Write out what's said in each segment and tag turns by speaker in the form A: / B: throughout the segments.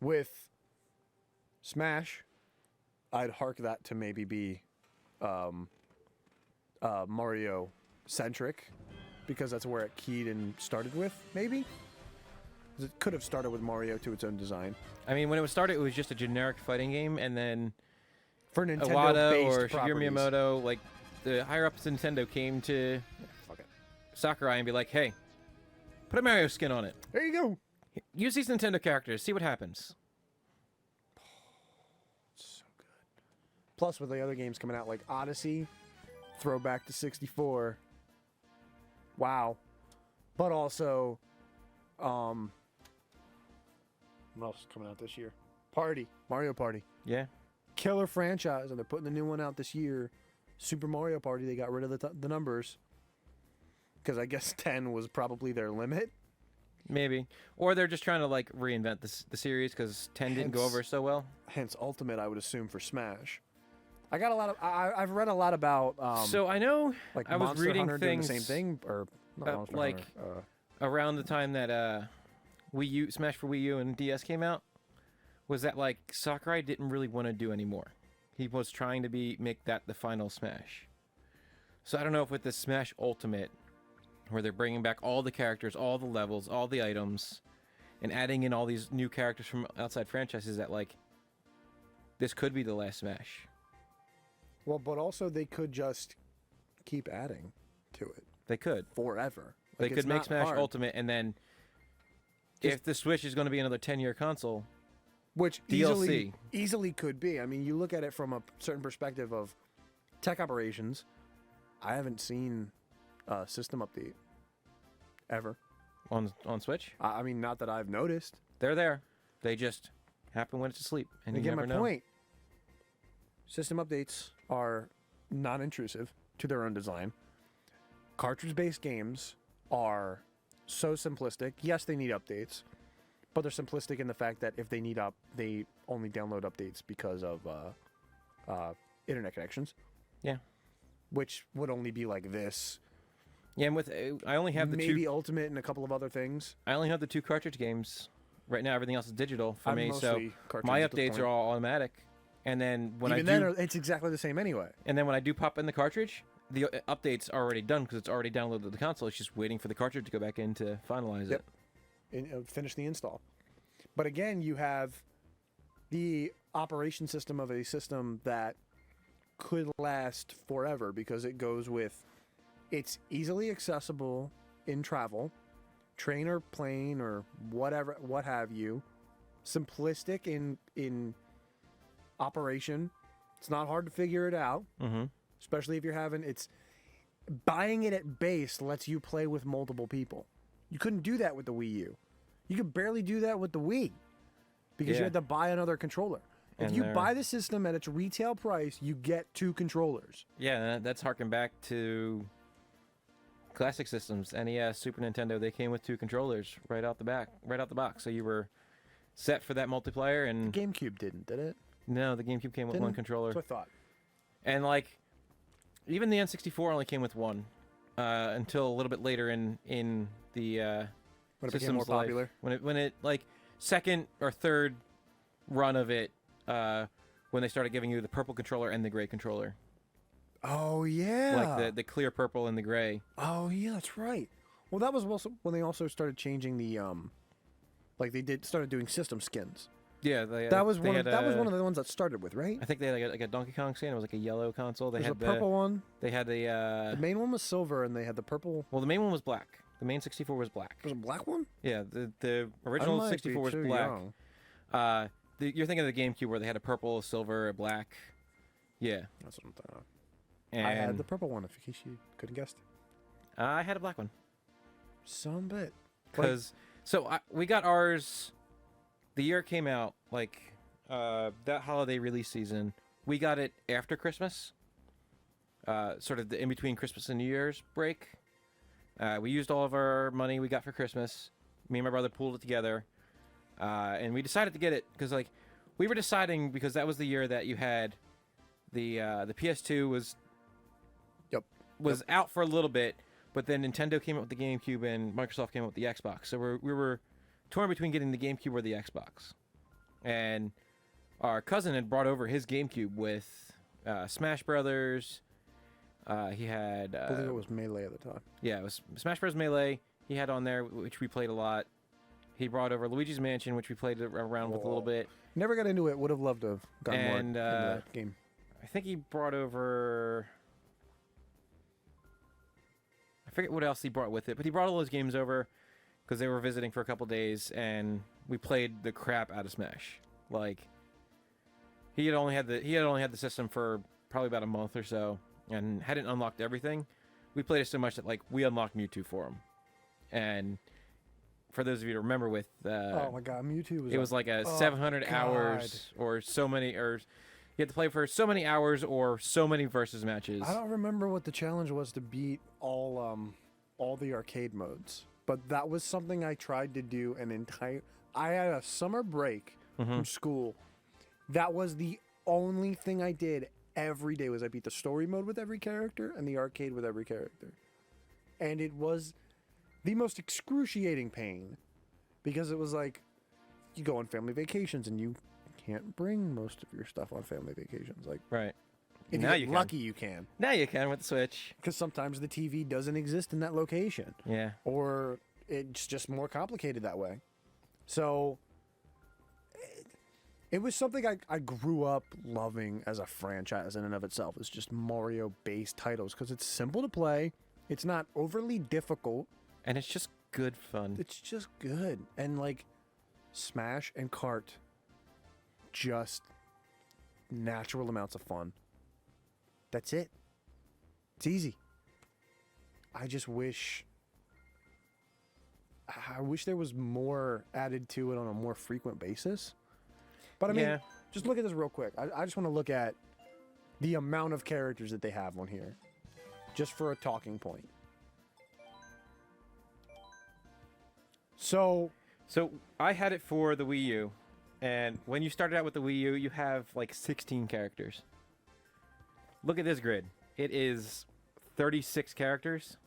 A: With Smash, I'd hark that to maybe be Mario centric, because that's where it keyed and started with, maybe. 'Cause it could have started with Mario to its own design.
B: I mean, when it was started, it was just a generic fighting game, and then
A: For Nintendo
B: Iwata or Shigeru
A: properties.
B: Miyamoto, like the higher ups of Nintendo, came to
A: Fuck it.
B: Sakurai and be like, "Hey, put a Mario skin on it.
A: There you go.
B: Use these Nintendo characters. See what happens."
A: So good. Plus, with the other games coming out, like Odyssey, throwback to 64. Wow. But also, what else is coming out this year? Mario Party.
B: Yeah.
A: Killer franchise, and they're putting the new one out this year. Super Mario Party. They got rid of the numbers because I guess 10 was probably their limit.
B: Maybe. Or they're just trying to like reinvent the series because 10 didn't go over so well.
A: Hence, Ultimate, I would assume, for Smash. I got a lot of. I've read a lot about.
B: So I know
A: like
B: I was
A: Monster
B: reading
A: Hunter doing
B: things
A: the same thing, or not Monster
B: like
A: Hunter,
B: around the time that Wii U, Smash for Wii U and DS came out, was that like Sakurai didn't really want to do anymore. He was trying to make that the final Smash. So I don't know if with the Smash Ultimate, where they're bringing back all the characters, all the levels, all the items, and adding in all these new characters from outside franchises, that like this could be the last Smash.
A: Well, but also they could just keep adding to it
B: They could.
A: forever.
B: They
A: Like,
B: could
A: it's
B: make
A: not
B: Smash
A: hard.
B: Ultimate, and then
A: Just-
B: if the Switch is going to be another 10-year console,
A: Which
B: DLC.
A: easily could be. I mean, you look at it from a certain perspective of tech operations. I haven't seen a system update ever.
B: on Switch,
A: I mean, not that I've noticed.
B: they're there. They just happen when it's asleep, and you
A: Again,
B: never
A: my
B: know.
A: point. System updates are non-intrusive to their own design. Cartridge-based games are so simplistic. Yes, they need updates, but they're simplistic in the fact that if they need they only download updates because of internet connections.
B: Yeah.
A: Which would only be like this.
B: Yeah, and with I only have the
A: maybe
B: two.
A: Ultimate and a couple of other things.
B: I only have the 2 cartridge games right now. Everything else is digital for me. So
A: mostly cartridge
B: my
A: at this
B: updates
A: point.
B: are all automatic. And then when
A: Even then, it's exactly the same anyway.
B: and then when I do pop in the cartridge, the updates are already done because it's already downloaded to the console. It's just waiting for the cartridge to go back in to finalize
A: Yep.
B: it.
A: And finish the install. But again, you have the operation system of a system that could last forever because it goes with it's easily accessible in travel, train or plane or whatever, what have you. Simplistic in operation. It's not hard to figure it out,
B: Mm-hmm.
A: especially if you're having it's buying it at base lets you play with multiple people. You couldn't do that with the Wii U. You could barely do that with the Wii because you
B: Yeah.
A: had to buy another controller. If
B: And
A: you
B: they're-
A: buy the system at its retail price, you get 2 controllers.
B: Yeah, that's harking back to classic systems, NES, Super Nintendo. They came with 2 controllers right out the box. So you were set for that multiplayer. And
A: GameCube didn't, did it?
B: no, the GameCube came with
A: Didn't?
B: 1 controller.
A: That's what I thought.
B: And like, even the N64 only came with 1 until a little bit later in the
A: When it became
B: system's
A: more
B: life.
A: popular.
B: When it like second or third run of it, when they started giving you the purple controller and the gray controller,
A: Oh yeah.
B: like the clear purple and the gray.
A: Oh yeah, that's right. Well, that was also when they also started changing the like they started doing system skins.
B: Yeah,
A: That was one of the ones that started with, right?
B: I think they had like a Donkey Kong skin. It was like a yellow console. They
A: There's
B: had
A: a purple one.
B: They had
A: The main one was silver, and they had the purple.
B: well, the main one was black. The main 64 was black.
A: There's a black one.
B: Yeah, the
A: I
B: original
A: might be
B: 64 was
A: too
B: black.
A: young.
B: You're thinking of the GameCube where they had a purple, a silver, a black. Yeah.
A: That's what I'm thinking of.
B: And
A: I had the purple one, in case you couldn't guess.
B: I had a black one.
A: Some bit.
B: Because we got ours the year it came out, like that holiday release season. We got it after Christmas, sort of the in between Christmas and New Year's break. We used all of our money we got for Christmas. Me and my brother pooled it together, and we decided to get it because like we were deciding because that was the year that you had the PS2 was out for a little bit. But then Nintendo came out with the GameCube and Microsoft came out with the Xbox. So we were torn between getting the GameCube or the Xbox. and our cousin had brought over his GameCube with Smash Brothers. He had.
A: I believe it was Melee at the time.
B: Yeah, it was Smash Bros. Melee. He had on there, which we played a lot. He brought over Luigi's Mansion, which we played around with a little bit.
A: Never got into it. Would have loved to have gotten more into that game.
B: I think he brought over. I forget what else he brought with it, but he brought all those games over because they were visiting for a couple days, and we played the crap out of Smash. Like, he had only had the system for probably about a month or so, and hadn't unlocked everything. We played it so much that like we unlocked Mewtwo for him, and for those of you to remember, with
A: oh my god, Mewtwo
B: was like a 700 hours or so many, or you had to play for so many hours or so many versus matches.
A: I don't remember what the challenge was to beat all the arcade modes, but that was something I tried to do I had a summer break from school. That was the only thing I did every day. Was I beat the story mode with every character and the arcade with every character, and it was the most excruciating pain because it was like you go on family vacations and you can't bring most of your stuff on family vacations. Like,
B: right.
A: if
B: Now
A: you
B: you
A: get
B: can.
A: lucky, you can.
B: Now you can with the Switch.
A: Because sometimes the TV doesn't exist in that location.
B: Yeah.
A: Or it's just more complicated that way. So it was something I grew up loving as a franchise in and of itself. It's just Mario-based titles because it's simple to play. It's not overly difficult.
B: And it's just good fun.
A: It's just good. And like Smash and Kart, just natural amounts of fun. That's it. It's easy. I wish there was more added to it on a more frequent basis. But I mean, just look at this real quick. I just want to look at the amount of characters that they have on here, just for a talking point. So
B: I had it for the Wii U, and when you started out with the Wii U, you have like 16 characters. Look at this grid. It is 36 characters.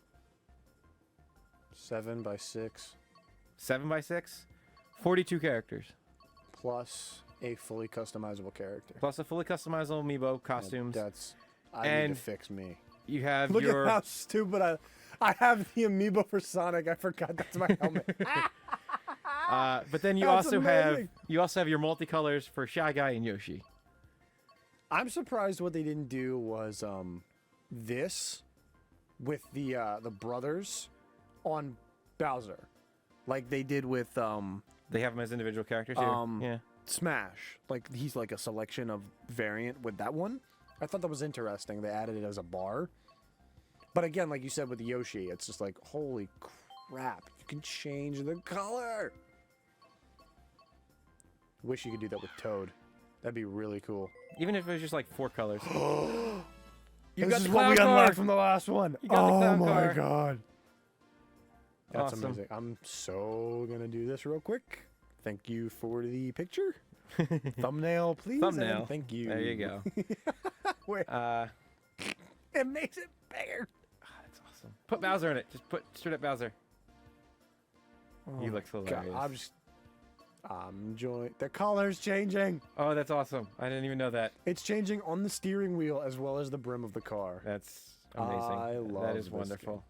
A: 7 by 6.
B: 7 by 6? 42 characters.
A: Plus a fully customizable character.
B: Plus a fully customizable amiibo, costumes.
A: I need to fix me.
B: You have
A: Look at how stupid I have the amiibo for Sonic. I forgot that's my helmet.
B: But then you
A: That's
B: also
A: amazing.
B: have your multicolors for Shy Guy and Yoshi.
A: I'm surprised what they didn't do was this with the brothers on Bowser, like they did with
B: They have them as individual characters here. Yeah.
A: Smash. Like he's like a selection of variant with that one. I thought that was interesting. They added it as a bar. But again, like you said with the Yoshi, it's just like, holy crap, you can change the color. Wish you could do that with Toad. That'd be really cool.
B: Even if it was just like 4 colors.
A: You
B: got
A: got
B: the
A: what we
B: clown car.
A: unlocked from the last one.
B: You got the
A: Oh
B: clown
A: my
B: car.
A: god. That's
B: Awesome.
A: amazing. I'm so gonna do this real quick. Thank you for the picture. Thumbnail, please.
B: Thumbnail.
A: And thank you.
B: There you go.
A: Wait, it makes it bigger.
B: That's awesome. Put Bowser in it. Just put straight up Bowser.
A: Oh
B: He looks
A: God,
B: hilarious.
A: I'm enjoying. The color's changing.
B: Oh, that's awesome. I didn't even know that.
A: It's changing on the steering wheel as well as the brim of the car.
B: That's amazing.
A: I love
B: that is
A: this
B: wonderful.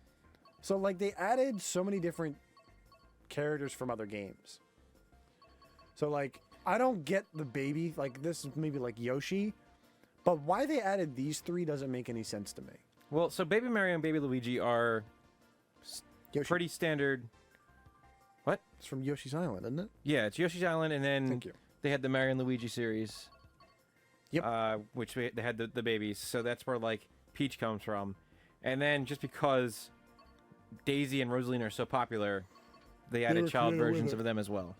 A: So like they added so many different characters from other games. So like I don't get the baby, like this is maybe like Yoshi, but why they added these 3 doesn't make any sense to me.
B: Well, so Baby Mario and Baby Luigi are
A: Yoshi.
B: pretty standard. What?
A: It's from Yoshi's Island, isn't it?
B: Yeah, it's Yoshi's Island, and then
A: Thank you.
B: they had the Mario and Luigi series.
A: Yep.
B: Which they had the babies, so that's where like Peach comes from. And then just because Daisy and Rosalina are so popular, they added
A: were
B: child
A: created with
B: versions
A: it.
B: of them as well.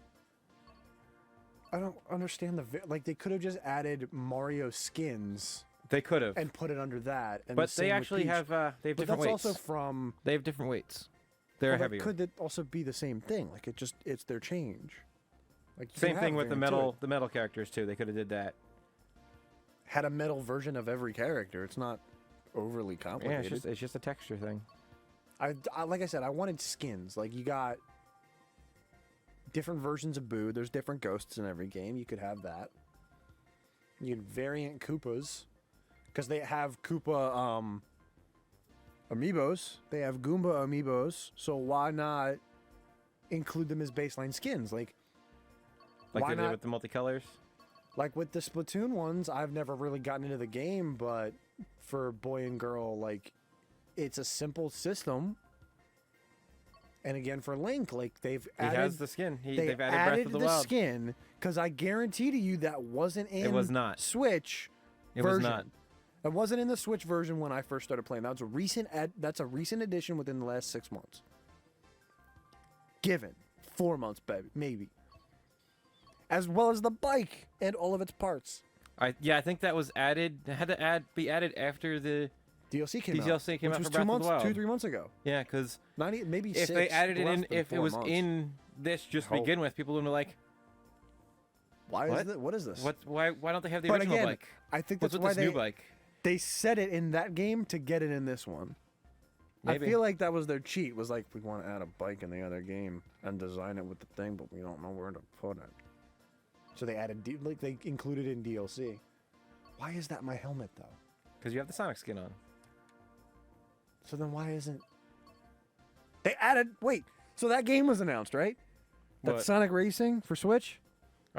A: I don't understand like they could have just added Mario skins
B: They could have,
A: and put it under that. And
B: but
A: the same
B: they
A: with
B: actually
A: Peach.
B: have they have
A: But
B: different
A: that's
B: weights.
A: also from.
B: They have different weights. They're
A: Well, that
B: heavier.
A: could it also be the same thing? Like it's their change. Like you
B: Same
A: can
B: thing
A: have
B: with the
A: variant to it.
B: metal characters too. They could have did that.
A: Had a metal version of every character. It's not overly
B: Yeah,
A: complicated.
B: it's just a texture thing.
A: I like I said, I wanted skins. Like you got different versions of Boo. There's different ghosts in every game. You could have that. You can variant Koopas, because they have Koopa amiibos. They have Goomba amiibos. So why not include them as baseline skins? Like
B: Like
A: why
B: they did
A: not?
B: with the multicolors.
A: Like with the Splatoon ones, I've never really gotten into the game, but for boy and girl, like, it's a simple system. And again, for Link, like, they've
B: He
A: added...
B: has the skin. They've added Breath
A: added
B: of the
A: the
B: Wild.
A: skin, because I guarantee to you that wasn't in
B: It was not.
A: Switch
B: It
A: version.
B: was not.
A: It wasn't in the Switch version when I first started playing. That's a recent addition within the last 6 months. Given 4 months, baby, maybe. As well as the bike and all of its parts.
B: I think that was added. It had to be added after the
A: DLC came out.
B: DLC came
A: which
B: out
A: was
B: for
A: 2
B: Breath
A: months,
B: of the Wild.
A: 2-3 months ago.
B: Yeah, because
A: Maybe
B: if
A: 6.
B: they added it
A: less
B: in,
A: than
B: if it
A: 4
B: was
A: months.
B: in this just to
A: Hope.
B: begin with, people would be like,
A: What is this?
B: Why don't they have the
A: But
B: original
A: again,
B: bike?
A: I think
B: What's
A: that's
B: with
A: why
B: this new bike?
A: they said it in that game to get it in this one.
B: Maybe.
A: I feel like that was their cheat. Was like, we want to add a bike in the other game and design it with the thing, but we don't know where to put it. So they added, they included it in DLC. Why is that my helmet though?
B: Because you have the Sonic skin on.
A: So then why isn't they added? Wait, so that game was announced, right? That
B: What?
A: Sonic Racing for Switch.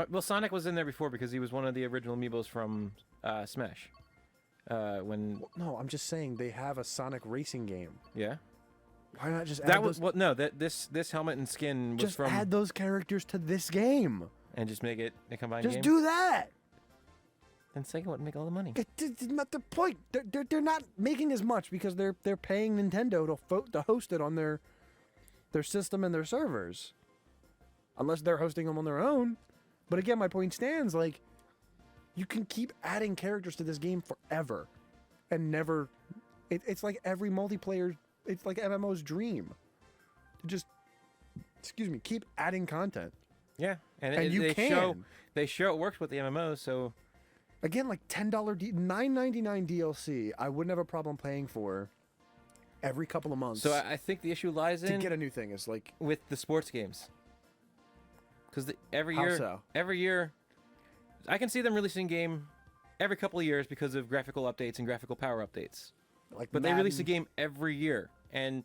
B: Well, Sonic was in there before because he was one of the original amiibos from Smash. When
A: No, I'm just saying they have a Sonic Racing game.
B: yeah,
A: Why not just add
B: that was
A: those,
B: this helmet and skin was
A: just
B: from
A: add those characters to this game?
B: and just make it a combined
A: Just
B: game.
A: do that.
B: Then Sega wouldn't make all the money.
A: It's not the point. They're not making as much because they're paying Nintendo to host it on their system and their servers, unless they're hosting them on their own. But again, my point stands. Like, you can keep adding characters to this game forever, and never. It's like every multiplayer. It's like MMO's dream. To just, excuse me, keep adding content.
B: Yeah, and they show it works with the MMOs. So
A: Again, like $10, $9.99 DLC, I wouldn't have a problem paying for every couple of months.
B: so I think the issue lies
A: to
B: in
A: get a new thing is like,
B: with the sports games. Because every
A: How
B: year,
A: so?
B: every year, I can see them releasing game every couple of years because of graphical updates and graphical power updates. But they release a game every year, and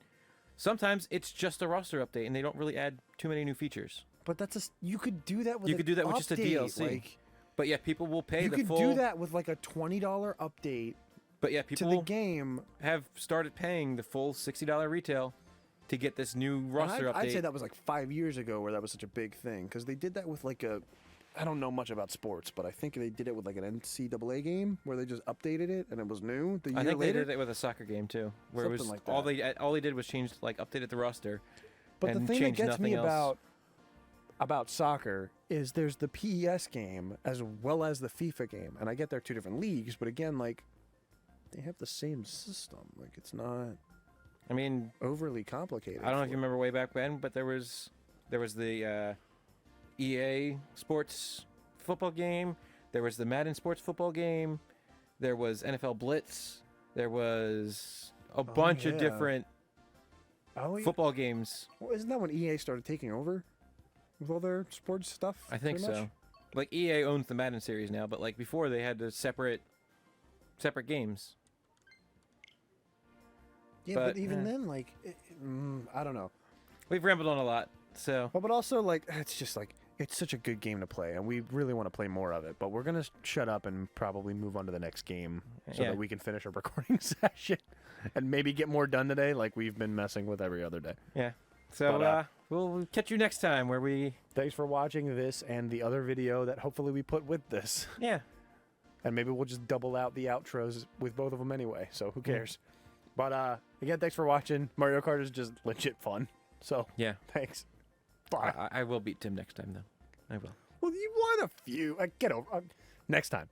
B: sometimes it's just a roster update, and they don't really add too many new features.
A: But you could do that with
B: You could do that with just a DLC.
A: Like,
B: But yeah, people will pay
A: you
B: the
A: could
B: full.
A: do that with like a $20 update
B: But yeah,
A: to
B: people
A: the game.
B: have started paying the full $60 retail to get this new
A: And
B: roster update.
A: I'd say that was like 5 years ago where that was such a big thing because they did that with like a. I don't know much about sports, but I think they did it with like an NCAA game where they just updated it and it was new the year
B: I think
A: later.
B: they did it with a soccer game too, where it was
A: Something like
B: all they did was change updated the roster.
A: But the
B: and
A: thing that
B: change
A: gets me
B: nothing else.
A: about soccer is there's the PES game as well as the FIFA game, and I get they're two different leagues, but again, like they have the same system. Like it's not
B: I mean,
A: overly complicated.
B: I don't know if you remember way back when, but there was the EA Sports football game. There was the Madden Sports football game. There was NFL Blitz. There was a bunch of
A: yeah.
B: different
A: Oh, yeah.
B: football games.
A: Well, isn't that when EA started taking over with all their sports stuff?
B: I think
A: pretty
B: so.
A: much?
B: Like EA owns the Madden series now, but like before they had to separate games.
A: Yeah,
B: But,
A: but even then, like, I don't know.
B: We've rambled on a lot, so
A: Well, but also, like, it's just like it's such a good game to play, and we really want to play more of it. But we're gonna shut up and probably move on to the next game so
B: Yeah.
A: that we can finish our recording session and maybe get more done today, like we've been messing with every other day.
B: yeah. So
A: But,
B: we'll catch you next time where we
A: Thanks for watching this and the other video that hopefully we put with this,
B: yeah.
A: and maybe we'll just double out the outros with both of them anyway. So who cares? But again, thanks for watching. Mario Kart is just legit fun. So
B: Yeah.
A: thanks. Bye.
B: I will beat Tim next time though. I will.
A: Well, you won a few. Get over. Next time.